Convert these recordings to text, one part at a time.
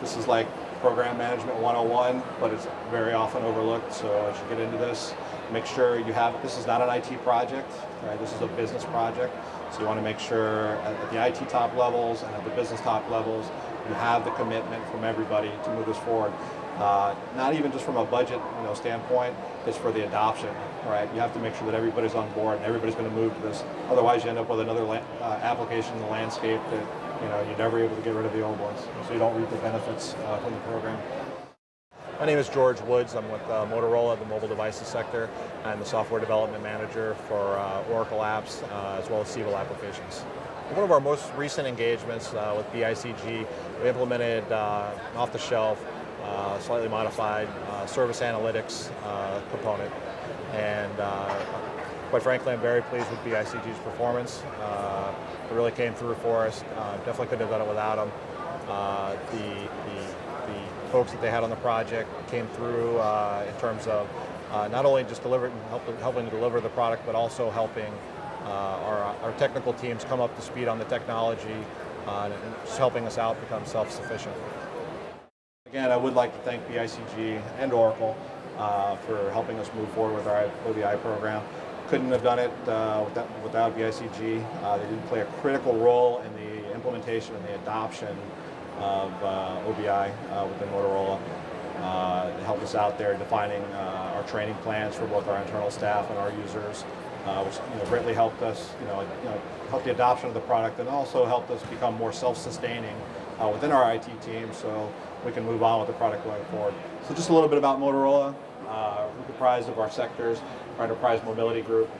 This is like program management 101, but it's very often overlooked. So as you get into this, make sure you have, this is not an IT project, right? This is a business project. So you want to make sure at the IT top levels and at the business top levels, you have the commitment from everybody to move this forward. Not even just from a budget standpoint, it's for the adoption, right? You have to make sure that everybody's on board and everybody's going to move to this. Otherwise, you end up with another application in the landscape that you're never able to get rid of the old ones. So you don't reap the benefits from the program. My name is George Woods. I'm with Motorola, the mobile devices sector. I'm the software development manager for Oracle apps as well as Siebel applications. One of our most recent engagements with BICG, we implemented an off-the-shelf, slightly modified service analytics component. And quite frankly, I'm very pleased with BICG's performance. It really came through for us. Definitely couldn't have done it without them. The folks that they had on the project came through in terms of not only just helping to deliver the product, but also helping our technical teams come up to speed on the technology and just helping us out become self-sufficient. Again, I would like to thank BICG and Oracle for helping us move forward with our OBI program. Couldn't have done it without BICG. They did play a critical role in the implementation and the adoption of OBI within Motorola. It helped us out there defining our training plans for both our internal staff and our users, which greatly helped us, help the adoption of the product, and also helped us become more self-sustaining within our IT team, so we can move on with the product going forward. So just a little bit about Motorola. We're comprised of our sectors, our enterprise mobility group,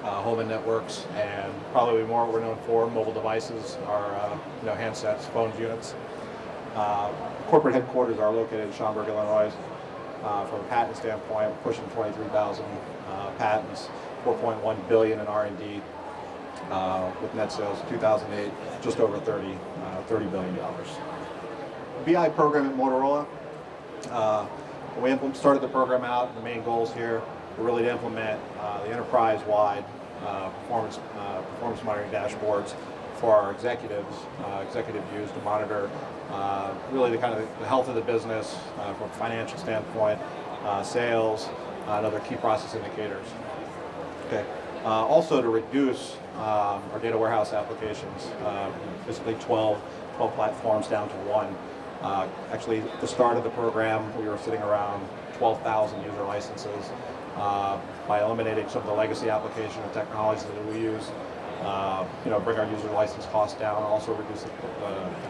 home and networks, and probably more what we're known for, mobile devices, our handsets, phones, units. Corporate headquarters are located in Schaumburg, Illinois. From a patent standpoint, pushing 23,000 patents, 4.1 billion in R&D, with net sales in 2008, just over $30 billion. The BI program at Motorola, when we started the program out, the main goals here were really to implement the enterprise-wide performance monitoring dashboards for our executive use to monitor really the health of the business from a financial standpoint, sales, and other key process indicators. Okay. Also to reduce our data warehouse applications, basically 12 platforms down to one. Actually, at the start of the program, we were sitting around 12,000 user licenses. By eliminating some of the legacy application and technologies that we use, bring our user license costs down, and also reduce the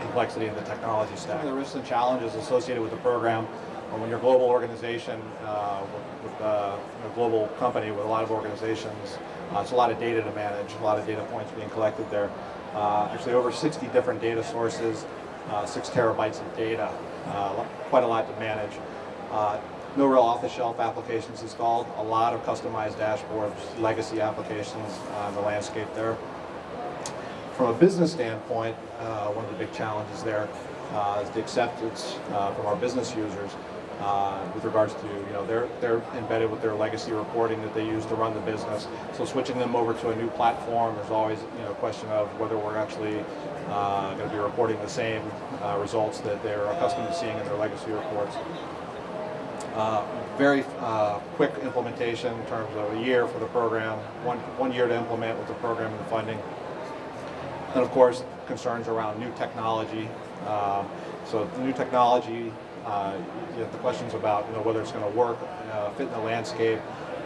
complexity in the technology stack. The risks and challenges associated with the program, when you're a global organization, with a global company with a lot of organizations, it's a lot of data to manage, a lot of data points being collected there. Actually, over 60 different data sources, 6 terabytes of data, quite a lot to manage. No real off-the-shelf applications installed, a lot of customized dashboards, legacy applications on the landscape there. From a business standpoint, one of the big challenges there is the acceptance from our business users with regards to, they're embedded with their legacy reporting that they use to run the business. So switching them over to a new platform, there's always a question of whether we're actually going to be reporting the same results that they're accustomed to seeing in their legacy reports. Very quick implementation in terms of a year for the program, one year to implement with the program and the funding. And of course, concerns around new technology. So the new technology, you have the questions about whether it's going to work, fit in the landscape.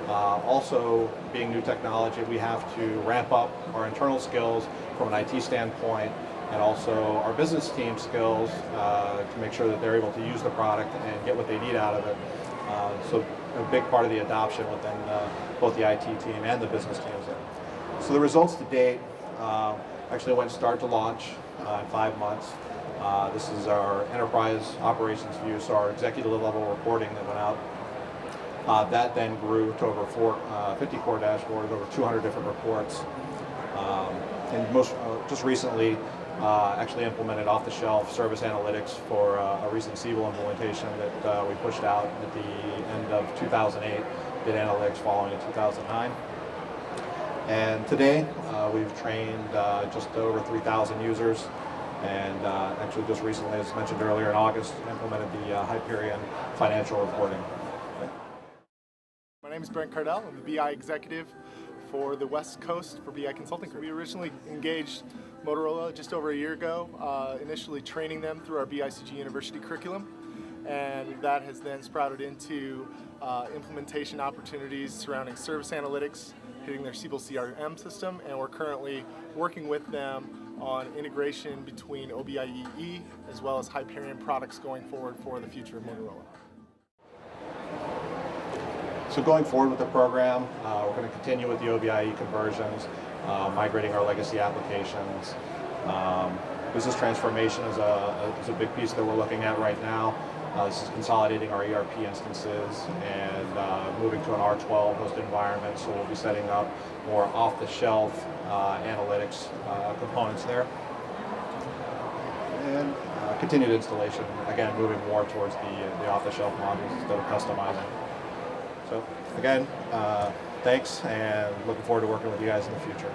Also, being new technology, we have to ramp up our internal skills from an IT standpoint, and also our business team skills to make sure that they're able to use the product and get what they need out of it. So a big part of the adoption within both the IT team and the business teams there. So the results to date actually went start to launch in 5 months. This is our enterprise operations view, so our executive level reporting that went out. That then grew to over 50 core dashboards, over 200 different reports. And just recently, actually implemented off-the-shelf service analytics for a recent Siebel implementation that we pushed out at the end of 2008, did analytics following in 2009. And today, we've trained just over 3,000 users And actually just recently, as mentioned earlier in August, implemented the Hyperion financial reporting. My name is Brent Cardell. I'm the BI executive for the West Coast for BI Consulting Group. We originally engaged Motorola just over a year ago, initially training them through our BICG University curriculum, and that has then sprouted into implementation opportunities surrounding service analytics, hitting their Siebel CRM system, and we're currently working with them on integration between OBIEE as well as Hyperion products going forward for the future of Motorola. So going forward with the program, we're going to continue with the OBIEE conversions, migrating our legacy applications. Business transformation is a big piece that we're looking at right now. This is consolidating our ERP instances and moving to an R12 host environment, so we'll be setting up more off-the-shelf analytics components there. And continued installation, again, moving more towards the off-the-shelf modules instead of customizing. So again, thanks, and looking forward to working with you guys in the future.